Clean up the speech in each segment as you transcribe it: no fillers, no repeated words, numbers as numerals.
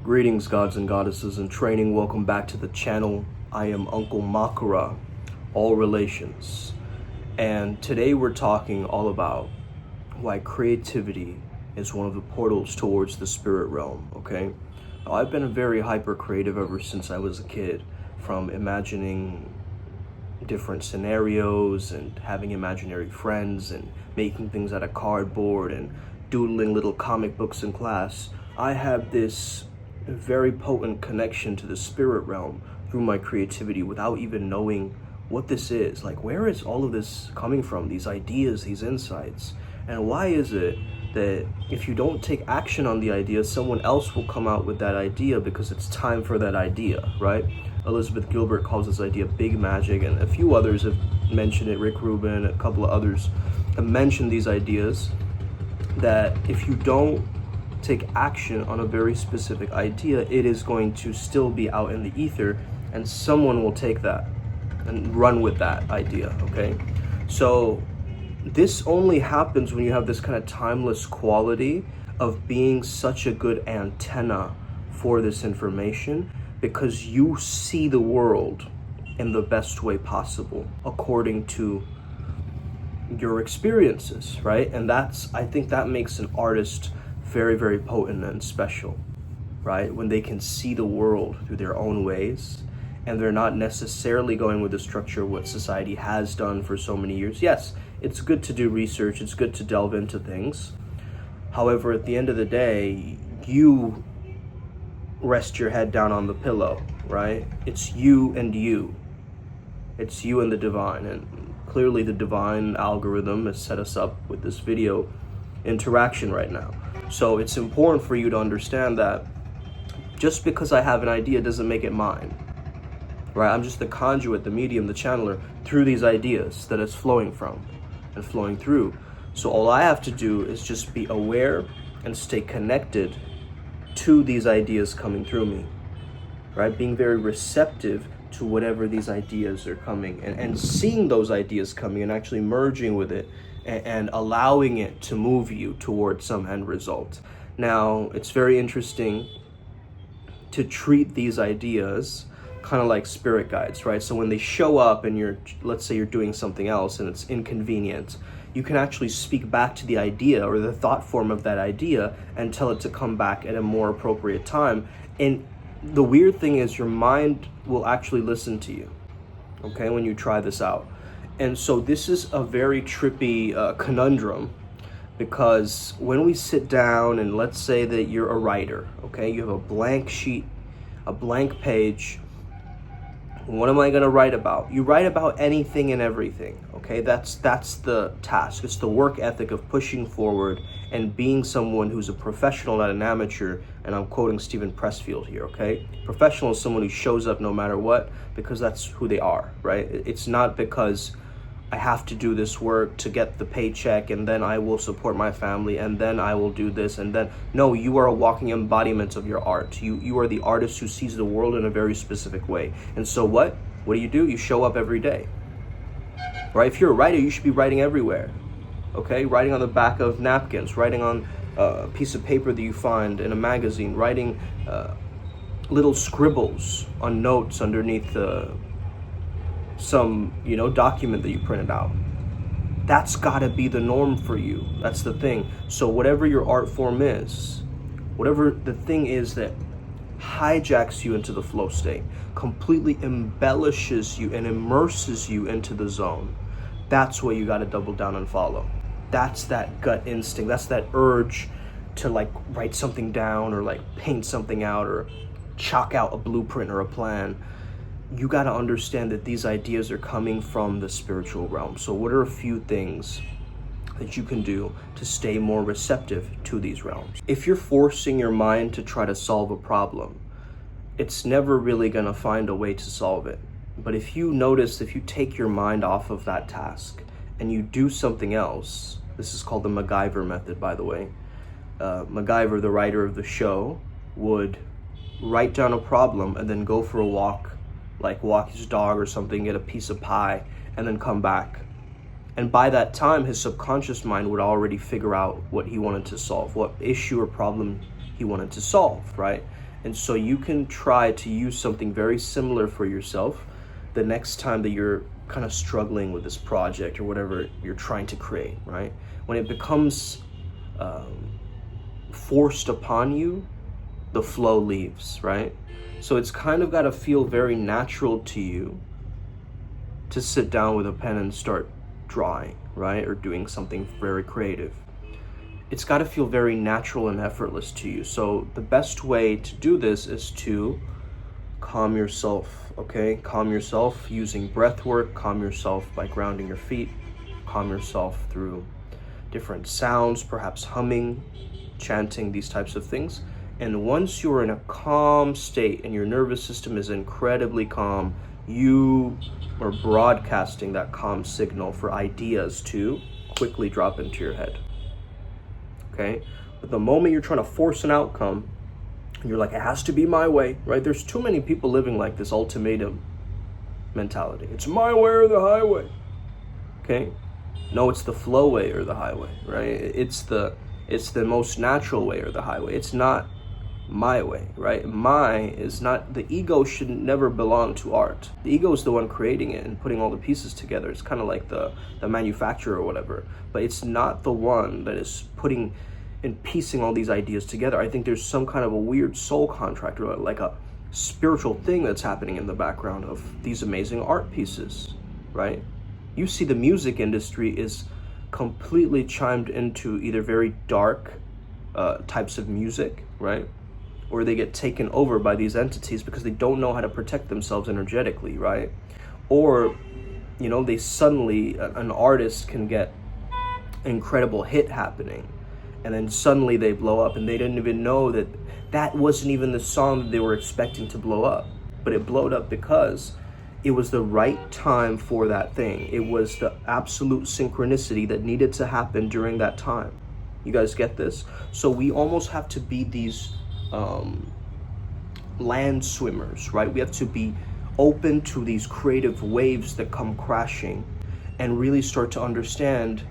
Greetings, gods and goddesses in training. Welcome back to the channel. I am Uncle Makara, all relations. And today we're talking all about why creativity is one of the portals towards the spirit realm, okay? Now, I've been very hyper creative ever since I was a kid, from imagining different scenarios and having imaginary friends and making things out of cardboard and doodling little comic books in class. I have this very potent connection to the spirit realm through my creativity without even knowing what this is. Like, where is all of this coming from? These ideas, these insights. And why is it that if you don't take action on the idea, someone else will come out with that idea because it's time for that idea, right? Elizabeth Gilbert calls this idea big magic, and a few others have mentioned it. Rick Rubin, a couple of others have mentioned these ideas that if you don't take action on a very specific idea, it is going to still be out in the ether, and someone will take that and run with that idea, okay? So this only happens when you have this kind of timeless quality of being such a good antenna for this information, because you see the world in the best way possible according to your experiences, right? And I think that makes an artist very, very potent and special, right? When they can see the world through their own ways, and they're not necessarily going with the structure of what society has done for so many years. Yes, it's good to do research, it's good to delve into things. However, at the end of the day, you rest your head down on the pillow, right? It's you and you. It's you and the divine. And clearly the divine algorithm has set us up with this video interaction right now. So it's important for you to understand that just because I have an idea doesn't make it mine, right? I'm just the conduit, the medium, the channeler through these ideas that it's flowing from and flowing through. So all I have to do is just be aware and stay connected to these ideas coming through me, right? Being very receptive to whatever these ideas are coming, and seeing those ideas coming and actually merging with it and allowing it to move you towards some end result. Now, it's very interesting to treat these ideas kind of like spirit guides, right? So when they show up and let's say you're doing something else and it's inconvenient, you can actually speak back to the idea or the thought form of that idea and tell it to come back at a more appropriate time. And the weird thing is your mind will actually listen to you, okay, when you try this out. And so this is a very trippy conundrum, because when we sit down and let's say that you're a writer, okay, you have a blank sheet, a blank page. What am I going to write about? You write about anything and everything, okay? That's the task. It's the work ethic of pushing forward and being someone who's a professional, not an amateur. And I'm quoting Stephen Pressfield here, okay? Professional is someone who shows up no matter what, because that's who they are, right? It's not because I have to do this work to get the paycheck and then I will support my family and then I will do this and then. No, you are a walking embodiment of your art. You are the artist who sees the world in a very specific way. And so what do? You show up every day, right? If you're a writer, you should be writing everywhere, okay? Writing on the back of napkins, writing on a piece of paper that you find in a magazine, writing little scribbles on notes underneath some document that you printed out. That's gotta be the norm for you. That's the thing. So whatever your art form is, whatever the thing is that hijacks you into the flow state, completely embellishes you and immerses you into the zone, that's what you gotta double down and follow. That's that gut instinct. That's that urge to like write something down or like paint something out or chalk out a blueprint or a plan. You got to understand that these ideas are coming from the spiritual realm. So what are a few things that you can do to stay more receptive to these realms? If you're forcing your mind to try to solve a problem, it's never really going to find a way to solve it. But if you take your mind off of that task and you do something else, this is called the MacGyver method, by the way. MacGyver, the writer of the show, would write down a problem and then go for a walk, like walk his dog or something, get a piece of pie, and then come back. And by that time, his subconscious mind would already figure out what he wanted to solve, what issue or problem he wanted to solve, right? And so you can try to use something very similar for yourself the next time that you're kind of struggling with this project or whatever you're trying to create, right? When it becomes forced upon you, the flow leaves, right? So it's kind of got to feel very natural to you to sit down with a pen and start drawing, right? Or doing something very creative. It's got to feel very natural and effortless to you. So the best way to do this is to calm yourself, okay? Calm yourself using breath work, calm yourself by grounding your feet, calm yourself through different sounds, perhaps humming, chanting, these types of things. And once you're in a calm state and your nervous system is incredibly calm, you are broadcasting that calm signal for ideas to quickly drop into your head. Okay? But the moment you're trying to force an outcome, and you're like, it has to be my way, right? There's too many people living like this ultimatum mentality. It's my way or the highway. Okay? No, it's the flow way or the highway, right? It's the most natural way or the highway. It's not my way, right? My is not, the ego should never belong to art. The ego is the one creating it and putting all the pieces together. It's kind of like the manufacturer or whatever, but it's not the one that is putting and piecing all these ideas together. I think there's some kind of a weird soul contract or like a spiritual thing that's happening in the background of these amazing art pieces, right? You see the music industry is completely chimed into either very dark types of music, right? Or they get taken over by these entities because they don't know how to protect themselves energetically, right? Or, you know, they suddenly, an artist can get an incredible hit happening, and then suddenly they blow up, and they didn't even know that that wasn't even the song that they were expecting to blow up. But it blowed up because it was the right time for that thing. It was the absolute synchronicity that needed to happen during that time. You guys get this? So we almost have to be these land swimmers, right? We have to be open to these creative waves that come crashing and really start to understand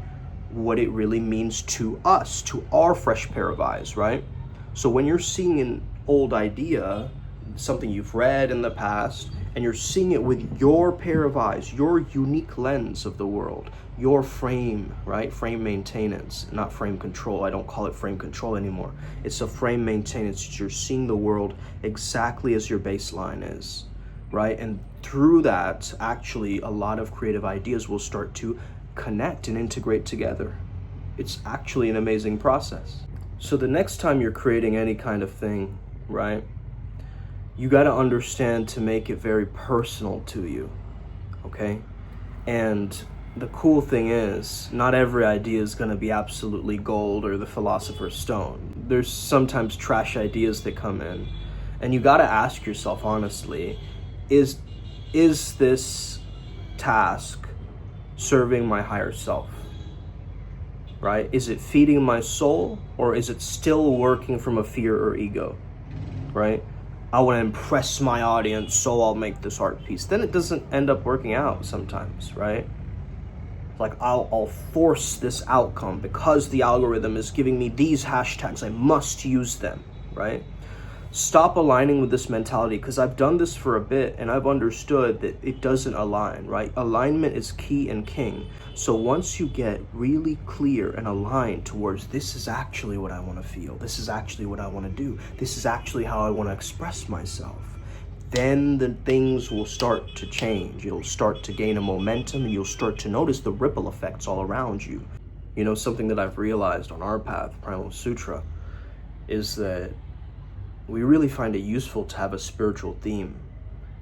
what it really means to us, to our fresh pair of eyes, right? So when you're seeing an old idea, something you've read in the past, and you're seeing it with your pair of eyes, your unique lens of the world, your frame, right? Frame maintenance, not frame control. I don't call it frame control anymore. It's a frame maintenance. You're seeing the world exactly as your baseline is, right? And through that, actually, a lot of creative ideas will start to connect and integrate together. It's actually an amazing process. So the next time you're creating any kind of thing, right, you got to understand to make it very personal to you, okay? And the cool thing is, not every idea is going to be absolutely gold or the philosopher's stone. There's sometimes trash ideas that come in, and you got to ask yourself honestly, is this task serving my higher self, right? Is it feeding my soul, or is it still working from a fear or ego, right? I want to impress my audience, so I'll make this art piece. Then it doesn't end up working out sometimes, right? Like I'll force this outcome because the algorithm is giving me these hashtags. I must use them, right? Stop aligning with this mentality, because I've done this for a bit and I've understood that it doesn't align, right? Alignment is key and king. So once you get really clear and aligned towards, this is actually what I want to feel, this is actually what I want to do, this is actually how I want to express myself, then the things will start to change. It'll start to gain a momentum, and you'll start to notice the ripple effects all around you. You know, something that I've realized on our path, Primal Sutra, is that we really find it useful to have a spiritual theme.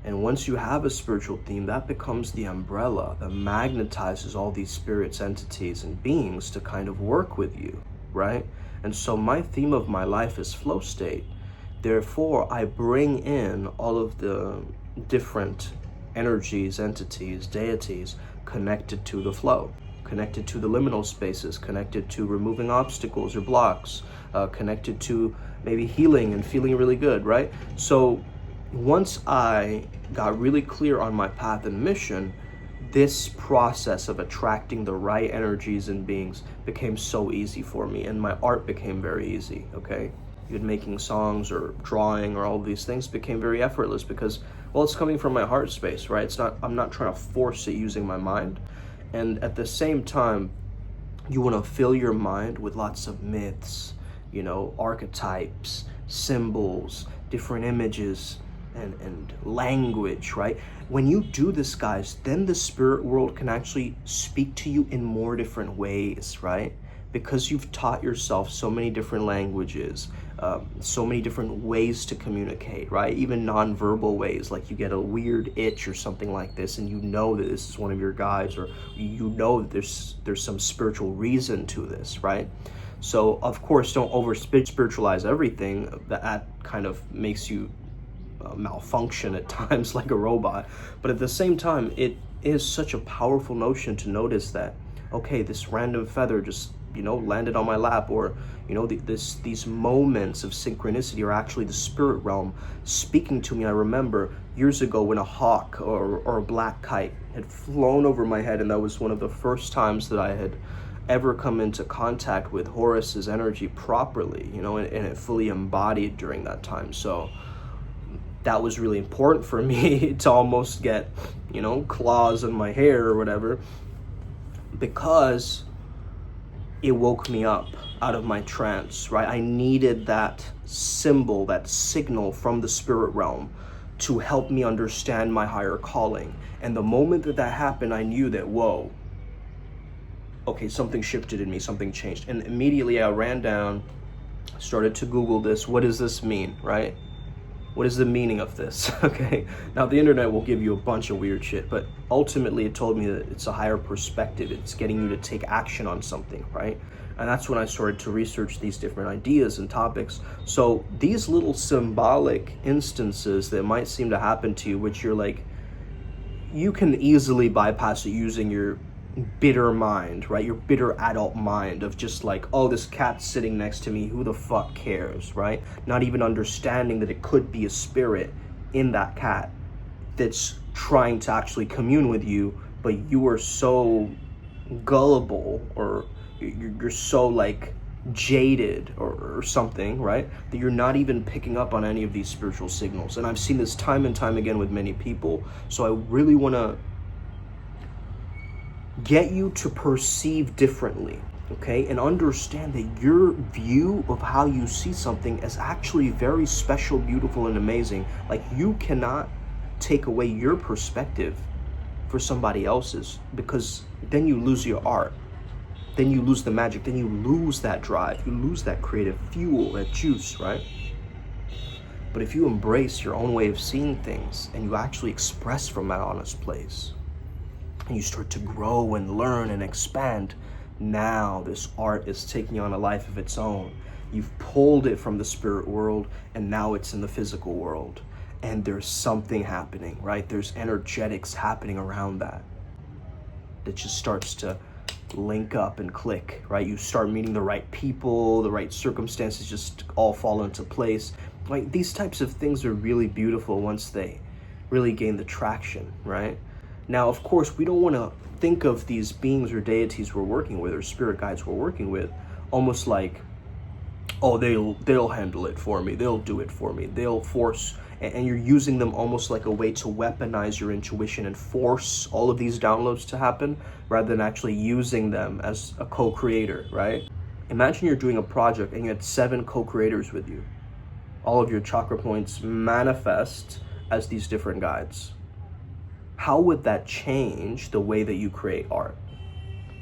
And once you have a spiritual theme, that becomes the umbrella that magnetizes all these spirits, entities, and beings to kind of work with you, right? And so my theme of my life is flow state. Therefore, I bring in all of the different energies, entities, deities connected to the flow, connected to the liminal spaces, connected to removing obstacles or blocks, connected to maybe healing and feeling really good, right? So once I got really clear on my path and mission, this process of attracting the right energies and beings became so easy for me, and my art became very easy, okay? even making songs or drawing or all of these things became very effortless because, well, it's coming from my heart space, right? I'm not trying to force it using my mind. And at the same time, you want to fill your mind with lots of myths, archetypes, symbols, different images, and language, right? When you do this, guys, then the spirit world can actually speak to you in more different ways, right? Because you've taught yourself so many different languages, so many different ways to communicate, right? Even non-verbal ways, like you get a weird itch or something like this, and you know that this is one of your guides, or you know that there's some spiritual reason to this, right? So of course, don't over spiritualize everything. That kind of makes you malfunction at times like a robot. But at the same time, it is such a powerful notion to notice that, okay, this random feather just landed on my lap, or these moments of synchronicity are actually the spirit realm speaking to me. I remember years ago when a hawk or a black kite had flown over my head, and that was one of the first times that I had ever come into contact with Horus's energy properly, and it fully embodied during that time. So that was really important for me to almost get claws in my hair or whatever, because it woke me up out of my trance, right? I needed that symbol, that signal from the spirit realm to help me understand my higher calling. And the moment that happened, I knew that, whoa, okay, something shifted in me, something changed. And immediately I ran down, started to Google this. What does this mean, right? What is the meaning of this? Okay, now the internet will give you a bunch of weird shit, but ultimately it told me that it's a higher perspective. It's getting you to take action on something, right? And that's when I started to research these different ideas and topics. So these little symbolic instances that might seem to happen to you, which you're like, you can easily bypass it using your bitter mind, right? Your bitter adult mind of just like, oh, this cat's sitting next to me, who the fuck cares, right? Not even understanding that it could be a spirit in that cat that's trying to actually commune with you, but you are so gullible, or you're so like jaded or something, right, that you're not even picking up on any of these spiritual signals. And I've seen this time and time again with many people. So I really want to get you to perceive differently, okay, and understand that your view of how you see something is actually very special, beautiful, and amazing. Like, you cannot take away your perspective for somebody else's, because then you lose your art, then you lose the magic, then you lose that drive, you lose that creative fuel, that juice, right? But if you embrace your own way of seeing things and you actually express from that honest place, and you start to grow and learn and expand, now this art is taking on a life of its own. You've pulled it from the spirit world, and now it's in the physical world. And there's something happening, right? There's energetics happening around that just starts to link up and click, right? You start meeting the right people, the right circumstances just all fall into place. Like, these types of things are really beautiful once they really gain the traction, right? Now, of course, we don't want to think of these beings or deities we're working with, or spirit guides we're working with, almost like, oh, they'll handle it for me, they'll do it for me, they'll force, and you're using them almost like a way to weaponize your intuition and force all of these downloads to happen, rather than actually using them as a co-creator, right? Imagine you're doing a project and you had 7 co-creators with you. All of your chakra points manifest as these different guides. How would that change the way that you create art,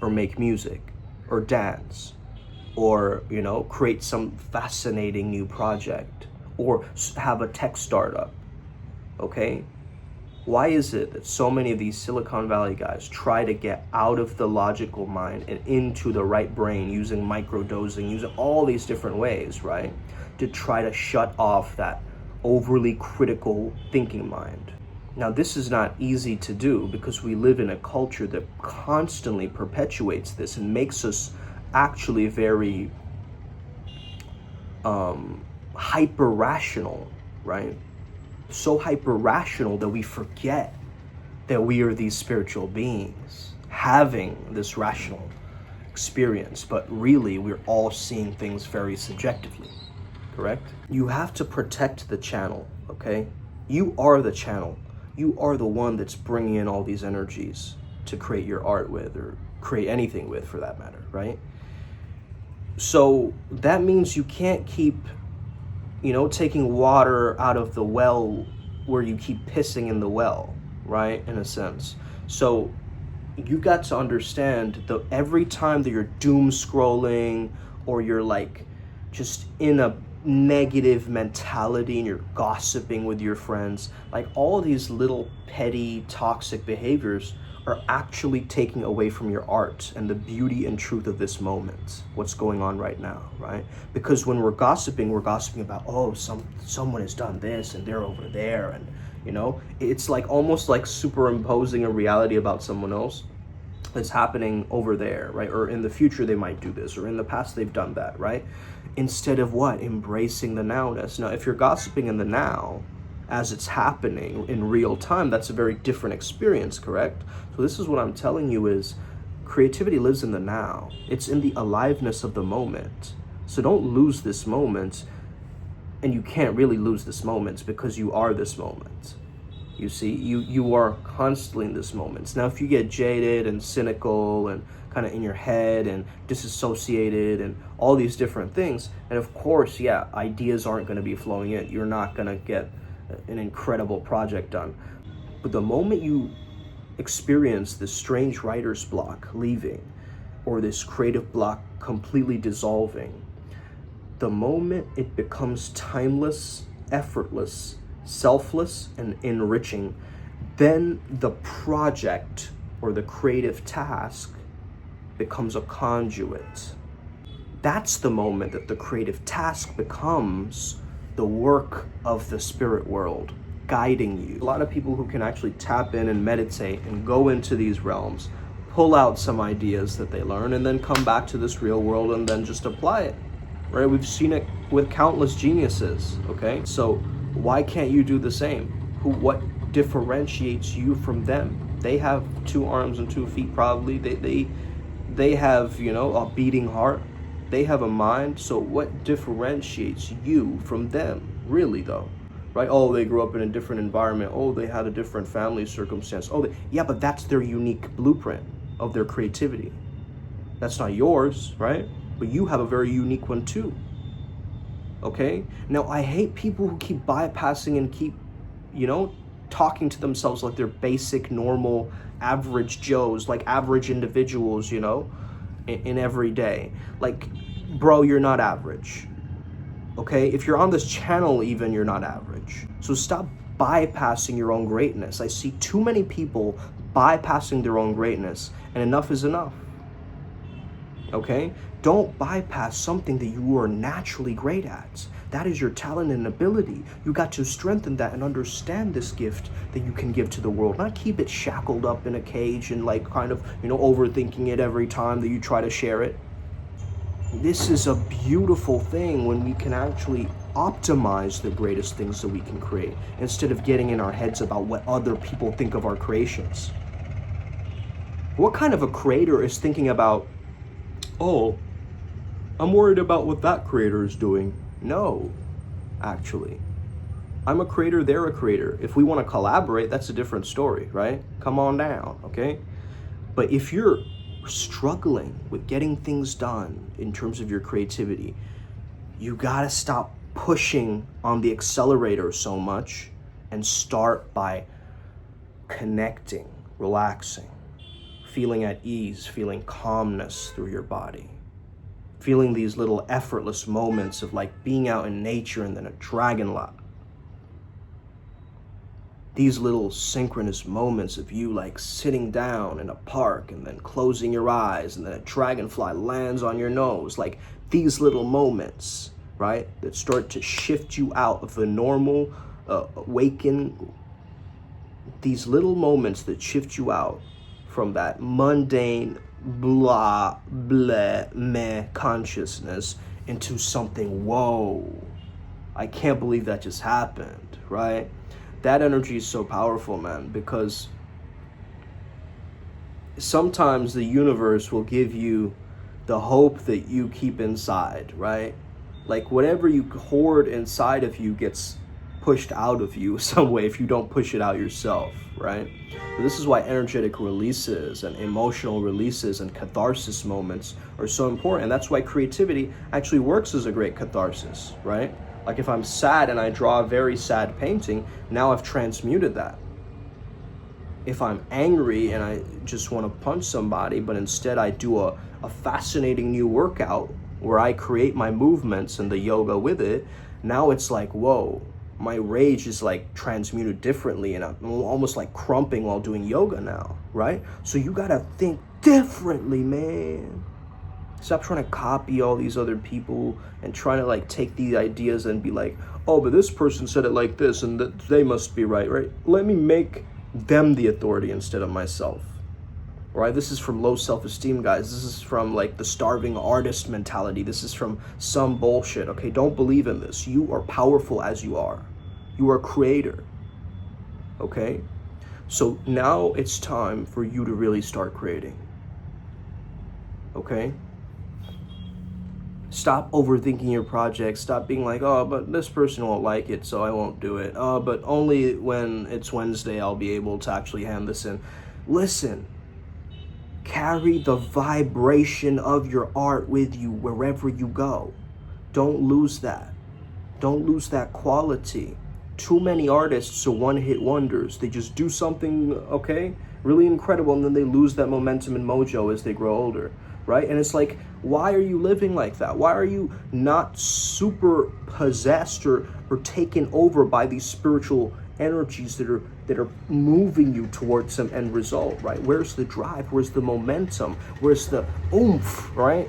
or make music, or dance, or, create some fascinating new project, or have a tech startup, okay? Why is it that so many of these Silicon Valley guys try to get out of the logical mind and into the right brain using microdosing, using all these different ways, right? To try to shut off that overly critical thinking mind. Now, this is not easy to do, because we live in a culture that constantly perpetuates this and makes us actually very hyper-rational, right? So hyper-rational that we forget that we are these spiritual beings having this rational experience, but really we're all seeing things very subjectively. correct? You have to protect the channel, okay? You are the channel. You are the one that's bringing in all these energies to create your art with, or create anything with for that matter, right? So that means you can't keep, taking water out of the well where you keep pissing in the well, right? In a sense. So you got to understand that every time that you're doom scrolling, or you're like just in a negative mentality and you're gossiping with your friends, like all these little petty toxic behaviors are actually taking away from your art and the beauty and truth of this moment, what's going on right now, right? Because when we're gossiping about, oh, someone has done this and they're over there, and it's like almost like superimposing a reality about someone else that's happening over there, right? Or in the future they might do this, or in the past they've done that, right? Instead of what? Embracing the nowness. Now, if you're gossiping in the now, as it's happening in real time, that's a very different experience, correct? So this is what I'm telling you is creativity lives in the now. It's in the aliveness of the moment. So don't lose this moment, and you can't really lose this moment because you are this moment. You see, you are constantly in this moment. Now, if you get jaded and cynical and kind of in your head and disassociated and all these different things, and of course, yeah, ideas aren't going to be flowing in. You're not going to get an incredible project done. But the moment you experience this strange writer's block leaving, or this creative block completely dissolving, the moment it becomes timeless, effortless, selfless, and enriching, then the project or the creative task becomes a conduit. That's the moment that the creative task becomes the work of the spirit world guiding you. A lot of people who can actually tap in and meditate and go into these realms, pull out some ideas that they learn, and then come back to this real world and then just apply it, right? We've seen it with countless geniuses, okay? So why can't you do the same? What differentiates you from them? They have 2 arms and 2 feet probably. They have, a beating heart. They have a mind. So what differentiates you from them, really, though? Right? Oh, they grew up in a different environment. Oh, they had a different family circumstance. Oh, yeah, but that's their unique blueprint of their creativity. That's not yours, right? But you have a very unique one too. Okay? Now, I hate people who keep bypassing and keep, talking to themselves like they're basic, normal, average Joes, like average individuals, in every day. Like, bro, you're not average. Okay? If you're on this channel even, you're not average. So stop bypassing your own greatness. I see too many people bypassing their own greatness, and enough is enough. Okay? Don't bypass something that you are naturally great at. That is your talent and ability. You got to strengthen that and understand this gift that you can give to the world. Not keep it shackled up in a cage and like kind of, overthinking it every time that you try to share it. This is a beautiful thing when we can actually optimize the greatest things that we can create instead of getting in our heads about what other people think of our creations. What kind of a creator is thinking about, oh, I'm worried about what that creator is doing? No, actually. I'm a creator, they're a creator. If we want to collaborate, that's a different story, right? Come on down, okay? But if you're struggling with getting things done in terms of your creativity, you gotta stop pushing on the accelerator so much and start by connecting, relaxing, feeling at ease, feeling calmness through your body, feeling these little effortless moments of like being out in nature and then a dragon lap. These little synchronous moments of you like sitting down in a park and then closing your eyes and then a dragonfly lands on your nose. Like these little moments, right, that start to shift you out of the normal awaken. These little moments that shift you out from that mundane blah, blah, meh consciousness into something, whoa, I can't believe that just happened, right? That energy is so powerful, man, because sometimes the universe will give you the hope that you keep inside, right? Like whatever you hoard inside of you gets pushed out of you some way if you don't push it out yourself, right? But this is why energetic releases and emotional releases and catharsis moments are so important. And that's why creativity actually works as a great catharsis, right? Like if I'm sad and I draw a very sad painting, now I've transmuted that. If I'm angry and I just want to punch somebody, but instead I do a fascinating new workout where I create my movements and the yoga with it, now it's like, whoa, my rage is like transmuted differently and I'm almost like crumping while doing yoga now, right? So you gotta think differently, man. Stop trying to copy all these other people and trying to like take these ideas and be like, oh, but this person said it like this and that they must be right, right? Let me make them the authority instead of myself, right? This is from low self-esteem, guys. This is from like the starving artist mentality. This is from some bullshit, okay? Don't believe in this. You are powerful as you are. You are a creator, okay? So now it's time for you to really start creating, okay? Stop overthinking your project. Stop being like, oh, but this person won't like it, so I won't do it. Oh, but only when it's Wednesday I'll be able to actually hand this in. Listen, carry the vibration of your art with you wherever you go. Don't lose that. Don't lose that quality. Too many artists are one-hit wonders. They just do something, okay, really incredible, and then they lose that momentum and mojo as they grow older, right? And it's like, why are you living like that? Why are you not super possessed or taken over by these spiritual energies that are moving you towards some end result, right? Where's the drive? Where's the momentum? Where's the oomph, right?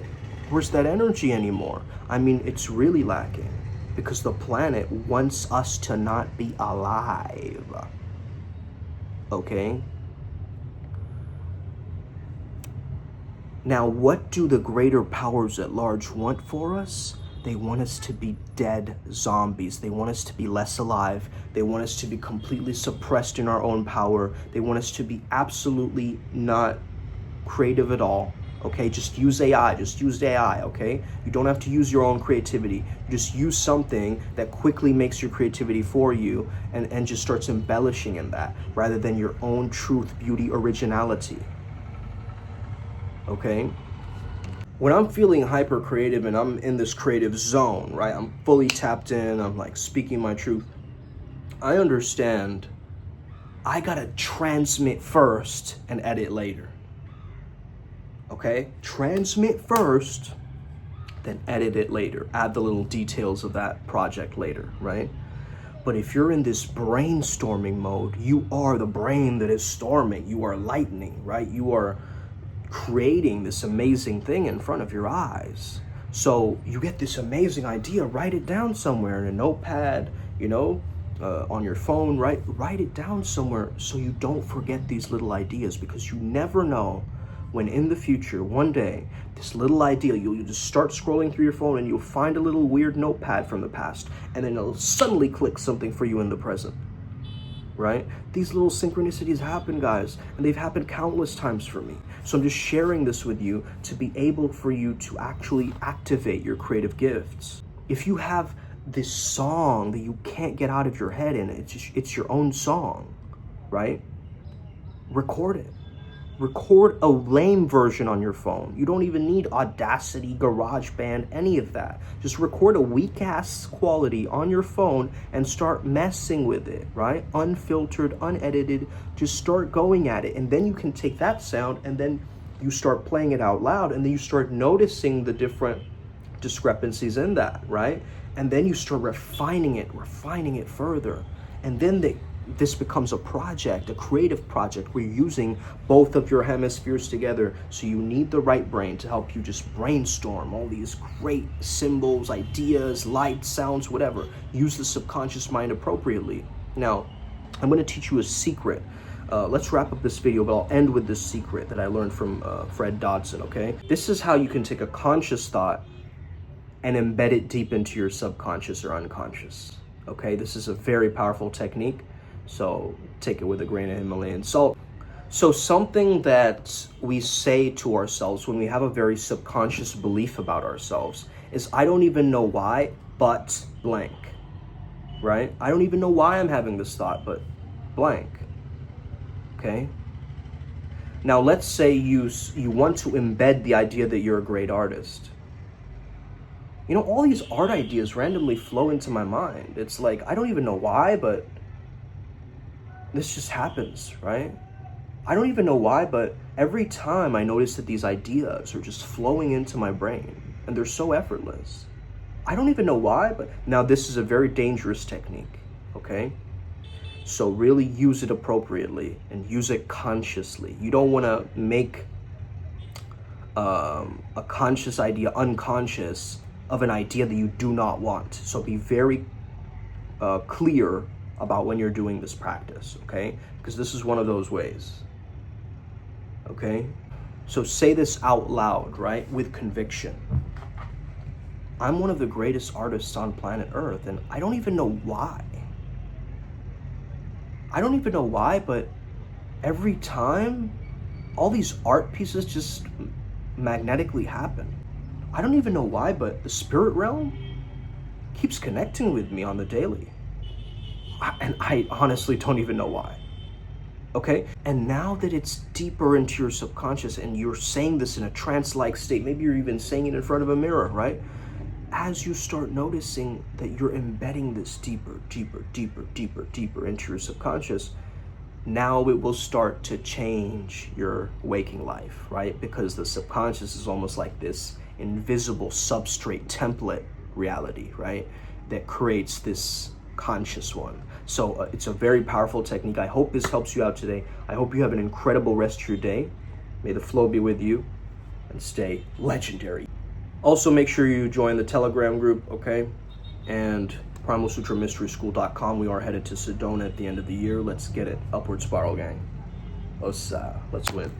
Where's that energy anymore? I mean, it's really lacking because the planet wants us to not be alive, okay? Now, what do the greater powers at large want for us? They want us to be dead zombies. They want us to be less alive. They want us to be completely suppressed in our own power. They want us to be absolutely not creative at all, okay? Just use AI, okay? You don't have to use your own creativity. You just use something that quickly makes your creativity for you and just starts embellishing in that rather than your own truth, beauty, originality. Okay? When I'm feeling hyper creative and I'm in this creative zone, right? I'm fully tapped in, I'm like speaking my truth. I understand I gotta transmit first and edit later. Okay? Transmit first, then edit it later. Add the little details of that project later, right? But if you're in this brainstorming mode, you are the brain that is storming. You are lightning, right? You are creating this amazing thing in front of your eyes. So you get this amazing idea, write it down somewhere in a notepad, you know, on your phone, right? Write it down somewhere so you don't forget these little ideas, because you never know when in the future, one day, this little idea, you'll just start scrolling through your phone and you'll find a little weird notepad from the past, and then it'll suddenly click something for you in the present. Right? These little synchronicities happen, guys, and they've happened countless times for me. So I'm just sharing this with you to be able for you to actually activate your creative gifts. If you have this song that you can't get out of your head and it's your own song, right? Record it. Record a lame version on your phone. You don't even need Audacity, GarageBand, any of that. Just record a weak-ass quality on your phone and start messing with it, right? Unfiltered, unedited, just start going at it. And then you can take that sound and then you start playing it out loud, and then you start noticing the different discrepancies in that, right? And then you start refining it further. And then this becomes a project, a creative project, where you're using both of your hemispheres together. So you need the right brain to help you just brainstorm all these great symbols, ideas, lights, sounds, whatever. Use the subconscious mind appropriately. Now, I'm going to teach you a secret. Let's wrap up this video, but I'll end with this secret that I learned from Fred Dodson, okay? This is how you can take a conscious thought and embed it deep into your subconscious or unconscious, okay? This is a very powerful technique. So take it with a grain of Himalayan salt. So something that we say to ourselves when we have a very subconscious belief about ourselves is I don't even know why, but blank, right? I don't even know why I'm having this thought, but blank, okay? Now, let's say you want to embed the idea that you're a great artist. You know, all these art ideas randomly flow into my mind. It's like, I don't even know why, but this just happens, right? I don't even know why, but every time I notice that these ideas are just flowing into my brain, and they're so effortless. I don't even know why, but now this is a very dangerous technique, okay? So really use it appropriately and use it consciously. You don't want to make a conscious idea unconscious of an idea that you do not want. So be very clear about when you're doing this practice, okay? Because this is one of those ways, okay? So say this out loud, right? With conviction. I'm one of the greatest artists on planet Earth, and I don't even know why. I don't even know why, but every time, all these art pieces just magnetically happen. I don't even know why, but the spirit realm keeps connecting with me on the daily. And I honestly don't even know why. Okay? And now that it's deeper into your subconscious and you're saying this in a trance-like state, maybe you're even saying it in front of a mirror, right? As you start noticing that you're embedding this deeper into your subconscious, now it will start to change your waking life, right? Because the subconscious is almost like this invisible substrate template reality, right? That creates this conscious one. So it's a very powerful technique. I hope this helps you out today. I hope you have an incredible rest of your day. May the flow be with you and stay legendary. Also, make sure you join the Telegram group, okay? And PrimalSutraMysterySchool.com. We are headed to Sedona at the end of the year. Let's get it. Upward spiral, gang. Let's win.